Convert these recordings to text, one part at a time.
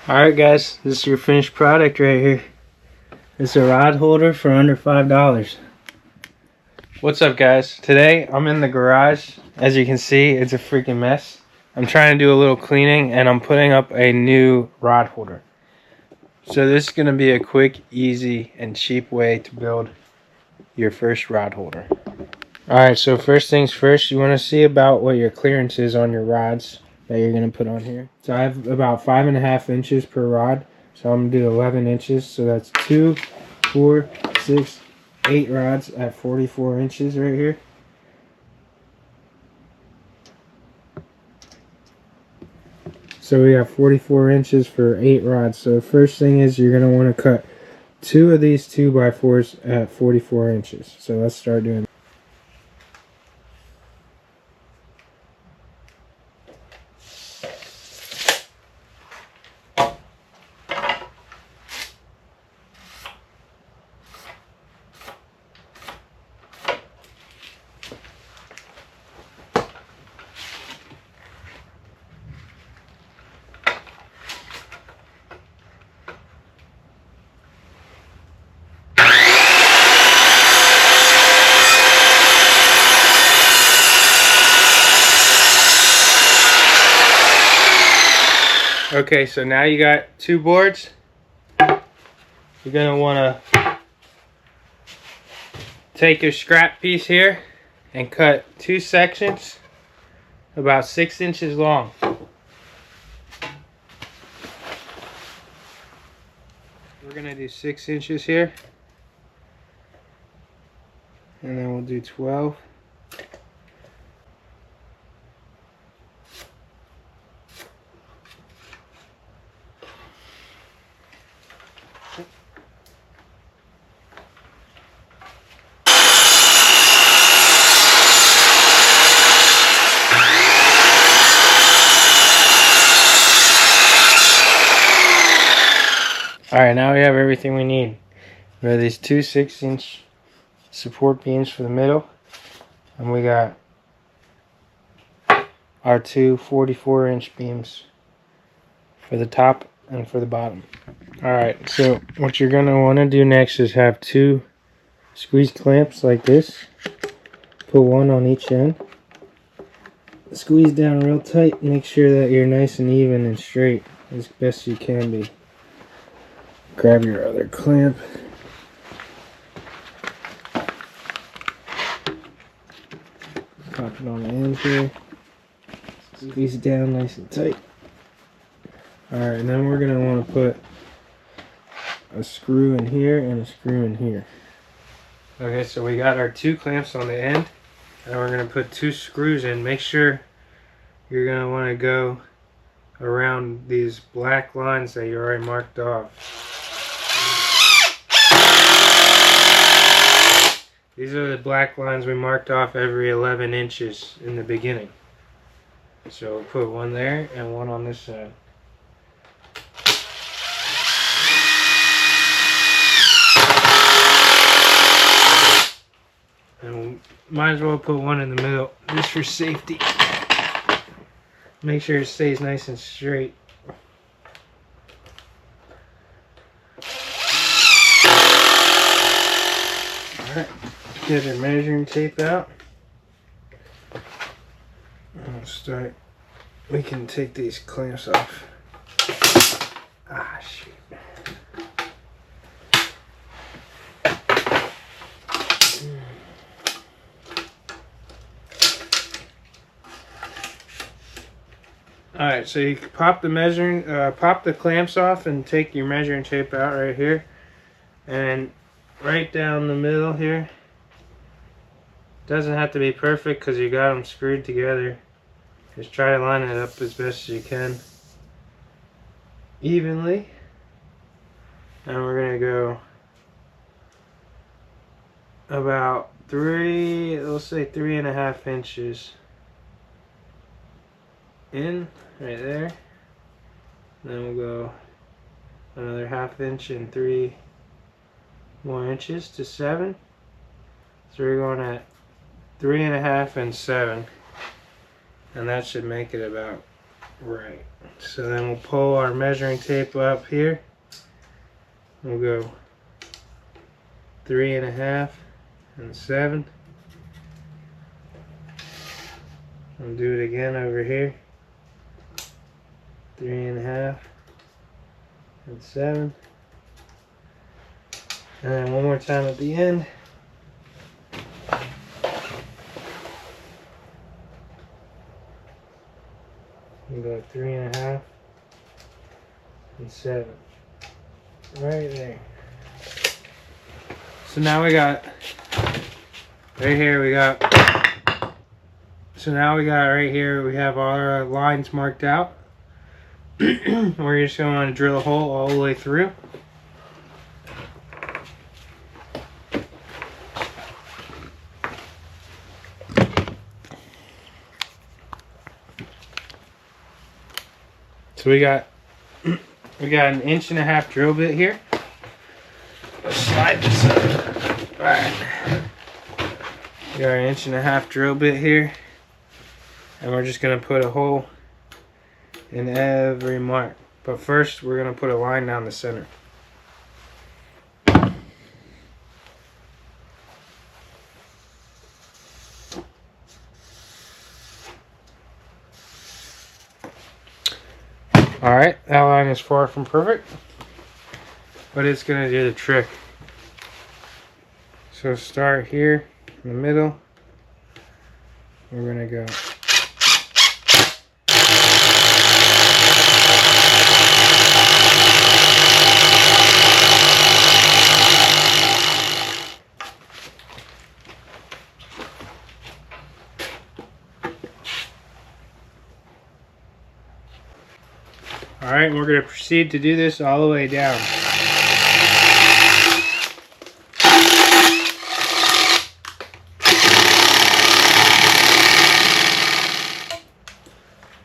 Alright guys, this is your finished product right here. It's a rod holder for under $5. What's up guys? Today I'm in the garage. As you can see, it's a freaking mess. I'm trying to do a little cleaning and I'm putting up a new rod holder. So this is going to be a quick, easy, and cheap way to build your first rod holder. Alright, so first things first, you want to see about what your clearance is on your rods that you're going to put on here. So I have about 5.5 inches per rod. So I'm going to do 11 inches. So that's 2, 4, 6, 8 rods at 44 inches right here. So we have 44 inches for 8 rods. So the first thing is you're going to want to cut 2 of these 2x4s at 44 inches. So let's start doing that. Okay, so now you got 2 boards. You're going to want to take your scrap piece here and cut 2 sections about 6 inches long. We're going to do 6 inches here. And then we'll do 12. Alright, now we have everything we need. We have these 2 6-inch support beams for the middle. And we got our 2 44-inch beams for the top and for the bottom. Alright, so what you're going to want to do next is have 2 squeeze clamps like this. Put one on each end. Squeeze down real tight. Make sure that you're nice and even and straight as best you can be. Grab your other clamp. Pop it on the end here. Squeeze it down nice and tight. Alright, and then we're going to want to put a screw in here and a screw in here. Okay, so we got our 2 clamps on the end. And we're going to put 2 screws in. Make sure you're going to want to go around these black lines that you already marked off. These are the black lines we marked off every 11 inches in the beginning. So we'll put one there and one on this side. And we might as well put one in the middle just for safety. Make sure it stays nice and straight. Alright. Get our measuring tape out. We'll start. We can take these clamps off. Ah, shoot. Alright, so you can pop the clamps off and take your measuring tape out right here. And right down the middle here. Doesn't have to be perfect because you got them screwed together. Just try to line it up as best as you can evenly. And we're going to go about 3.5 inches in right there. Then we'll go another 1/2 inch and 3 more inches to 7. So we're going at 3.5 and 7, and that should make it about Right. So then we'll pull our measuring tape up here. We'll go 3.5 and 7. I'll do it again over here. 3.5 and 7. And then one more time at the end. We go 3.5 and 7. Right there. So now we got right here we got right here we have our lines marked out. We're just going to drill a hole all the way through. So we got an 1.5 inch drill bit here. Let's slide this up. Alright. We got our 1.5 inch drill bit here. And we're just gonna put a hole in every mark. But first we're gonna put a line down the center. Alright, that line is far from perfect, but it's going to do the trick. So start here in the middle. We're going to go. Alright, we're going to proceed to do this all the way down.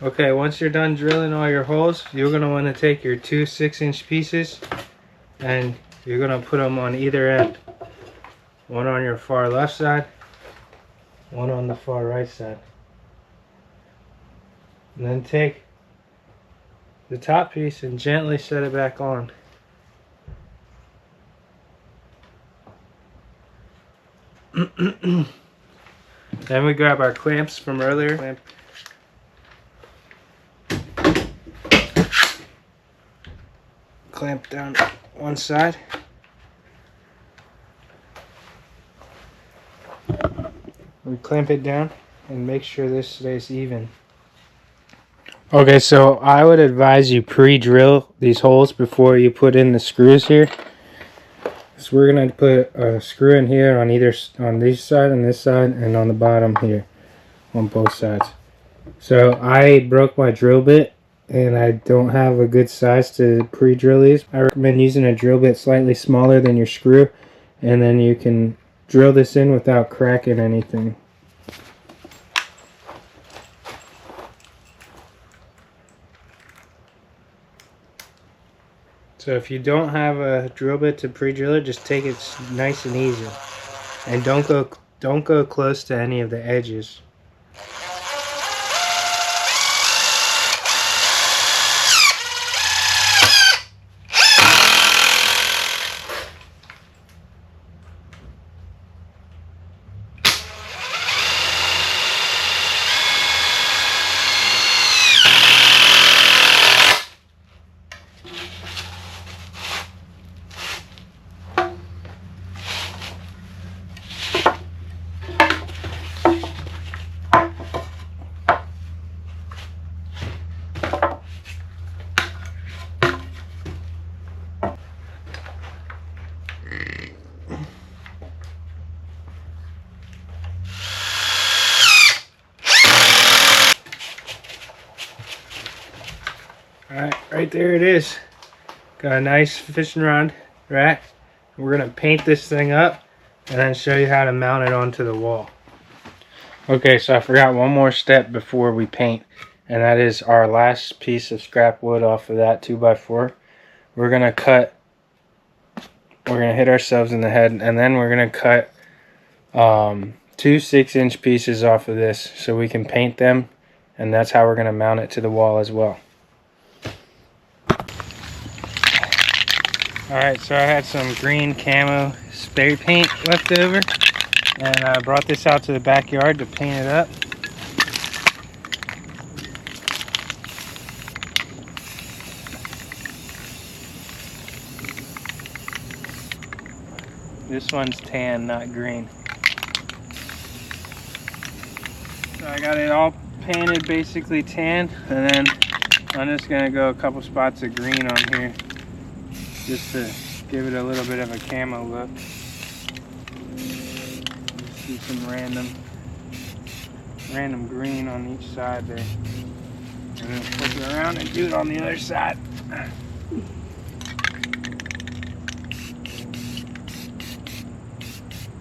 Okay, once you're done drilling all your holes, you're going to want to take your 2 6-inch pieces and you're going to put them on either end. One on your far left side, one on the far right side. And then take the top piece and gently set it back on. Then we grab our clamps from earlier. Clamp down one side. We clamp it down and make sure this stays even. Okay, so I would advise you pre-drill these holes before you put in the screws here. So we're gonna put a screw in here on this side and this side, and on the bottom here on both sides. So I broke my drill bit and I don't have a good size to pre-drill these. I recommend using a drill bit slightly smaller than your screw, and then you can drill this in without cracking anything. So if you don't have a drill bit to pre-drill it, just take it nice and easy, and don't go close to any of the edges. Alright, right there it is. Got a nice fishing rod, right? We're going to paint this thing up and then show you how to mount it onto the wall. Okay, so I forgot one more step before we paint, and that is our last piece of scrap wood off of that 2x4. We're going to hit ourselves in the head, and then we're going to cut 2 6-inch pieces off of this so we can paint them and that's how we're going to mount it to the wall as well. Alright, so I had some green camo spray paint left over, and I brought this out to the backyard to paint it up. This one's tan, not green. So I got it all painted basically tan, and then I'm just gonna go a couple spots of green on here just to give it a little bit of a camo look. See some random green on each side there, and then flip it around and do it on the other side.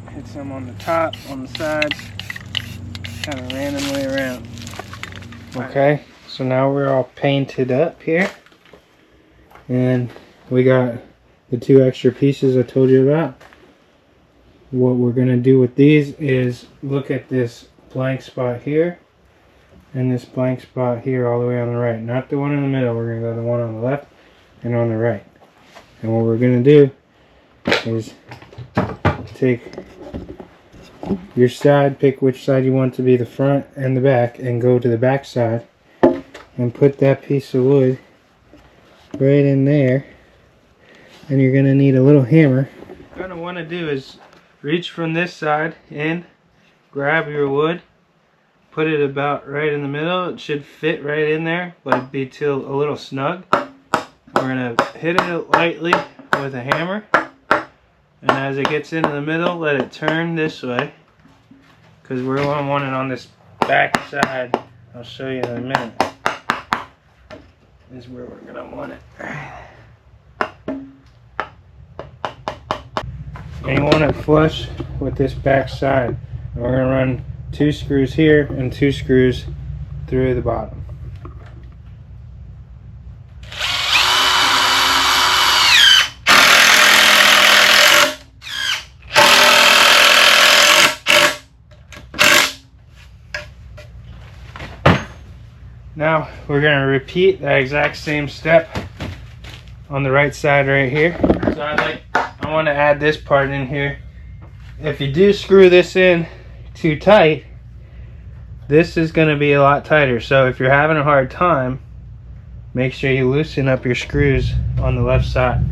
Hit some on the top, on the sides, kind of randomly around. Okay, so now we're all painted up here, and we got the 2 extra pieces I told you about. What we're gonna do with these is look at this blank spot here and this blank spot here all the way on the right, not the one in the middle. We're gonna go to the one on the left and on the right, and what we're gonna do is take your side, pick which side you want to be the front and the back, and go to the back side and put that piece of wood right in there. And you're going to need a little hammer. What you're going to want to do is reach from this side in, grab your wood, put it about right in the middle. It should fit right in there, but it'd be a little snug. We're going to hit it lightly with a hammer, and as it gets into the middle, let it turn this way, because we're going to want it on this back side. I'll show you in a minute. This is where we're going to want it. And you want it flush with this back side. And we're going to run 2 screws here and 2 screws through the bottom. Now we're going to repeat that exact same step on the right side right here. So I want to add this part in here. If you do screw this in too tight, this is going to be a lot tighter. So if you're having a hard time, make sure you loosen up your screws on the left side.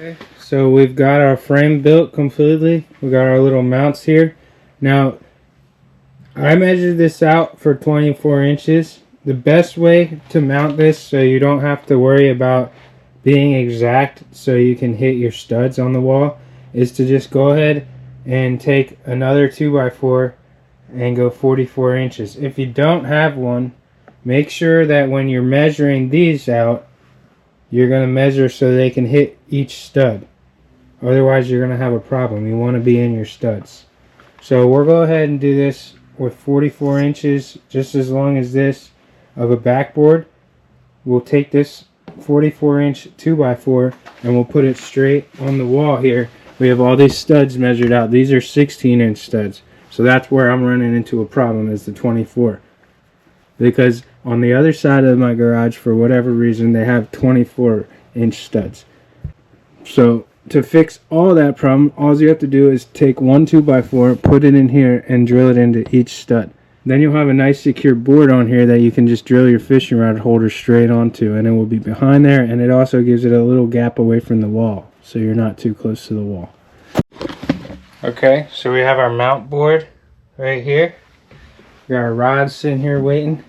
Okay, so we've got our frame built completely. We got our little mounts here. Now, I measured this out for 24 inches. The best way to mount this so you don't have to worry about being exact so you can hit your studs on the wall is to just go ahead and take another 2x4 and go 44 inches. If you don't have one, make sure that when you're measuring these out, you're going to measure so they can hit each stud. Otherwise, you're going to have a problem. You want to be in your studs. So we'll go ahead and do this with 44 inches, just as long as this, of a backboard. We'll take this 44-inch 2x4 and we'll put it straight on the wall here. We have all these studs measured out. These are 16-inch studs. So that's where I'm running into a problem, is the 24. Because on the other side of my garage, for whatever reason, they have 24-inch studs. So to fix all that problem, all you have to do is take one 2x4, put it in here, and drill it into each stud. Then you'll have a nice secure board on here that you can just drill your fishing rod holder straight onto, and it will be behind there, and it also gives it a little gap away from the wall, so you're not too close to the wall. Okay, so we have our mount board right here. We got our rods sitting here waiting.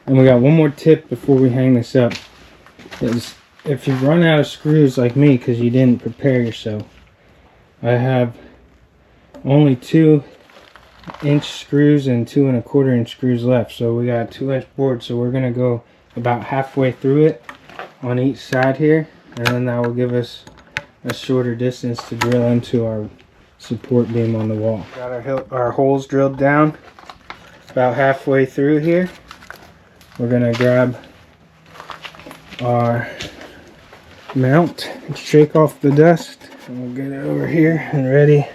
And we got one more tip before we hang this up. Is if you run out of screws like me because you didn't prepare yourself, I have only 2 inch screws and 2 1/4 inch screws left. So we got a 2-inch board, so we're gonna go about halfway through it on each side here, and then that will give us a shorter distance to drill into our support beam on the wall. Got our holes drilled down about halfway through here. We're gonna grab our mount and shake off the dust, and we'll get it over here and ready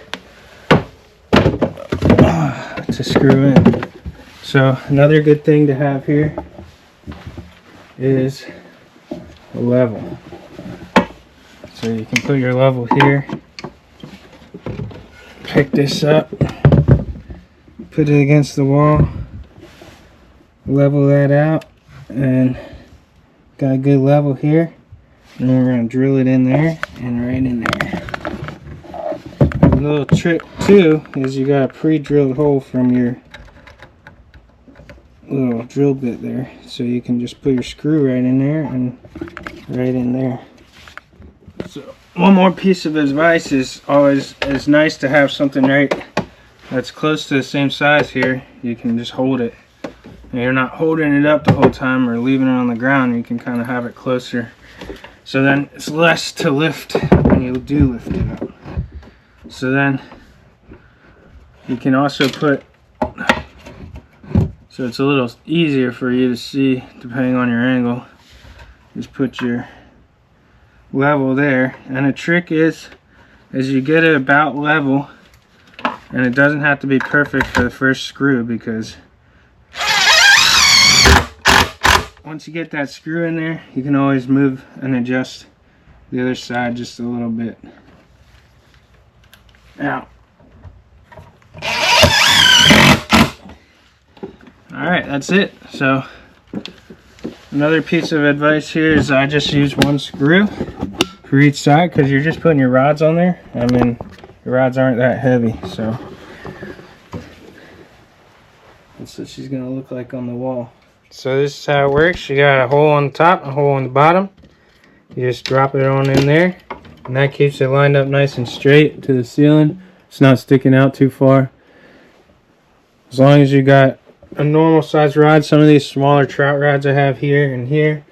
to screw in. So another good thing to have here is a level. So you can put your level here, pick this up, put it against the wall, level that out, and got a good level here. And we're going to drill it in there and right in there. A little trick too is you got a pre-drilled hole from your little drill bit there, so you can just put your screw right in there and right in there. So one more piece of advice is always, it's nice to have something right that's close to the same size here. You can just hold it, and you're not holding it up the whole time or leaving it on the ground. You can kind of have it closer, so then it's less to lift when you do lift it up. So then you can also put, so it's a little easier for you to see depending on your angle, just put your level there. And the trick is you get it about level, and it doesn't have to be perfect for the first screw, because once you get that screw in there, you can always move and adjust the other side just a little bit. Now, alright, that's it. So another piece of advice here is I just use one screw for each side, because you're just putting your rods on there. I mean, your rods aren't that heavy, so that's what she's gonna look like on the wall. So this is how it works. You got a hole on the top, a hole on the bottom. You just drop it on in there, and that keeps it lined up nice and straight to the ceiling. It's not sticking out too far. As long as you got a normal size rod. Some of these smaller trout rods I have here and here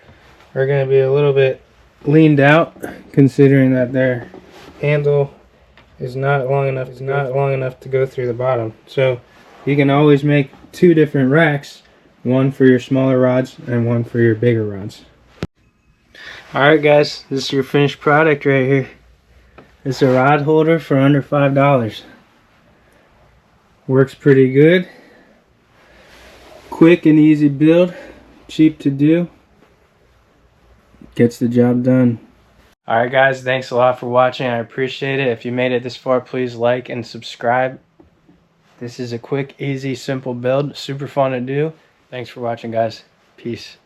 are going to be a little bit leaned out, considering that their handle is not long enough. It's not long enough to go through the bottom. So you can always make 2 different racks, one for your smaller rods and one for your bigger rods. Alright guys, this is your finished product right here. It's a rod holder for under $5. Works pretty good. Quick and easy build, cheap to do, gets the job done. Alright guys, thanks a lot for watching. I appreciate it. If you made it this far, please like and subscribe. This is a quick, easy, simple build, super fun to do. Thanks for watching guys. Peace.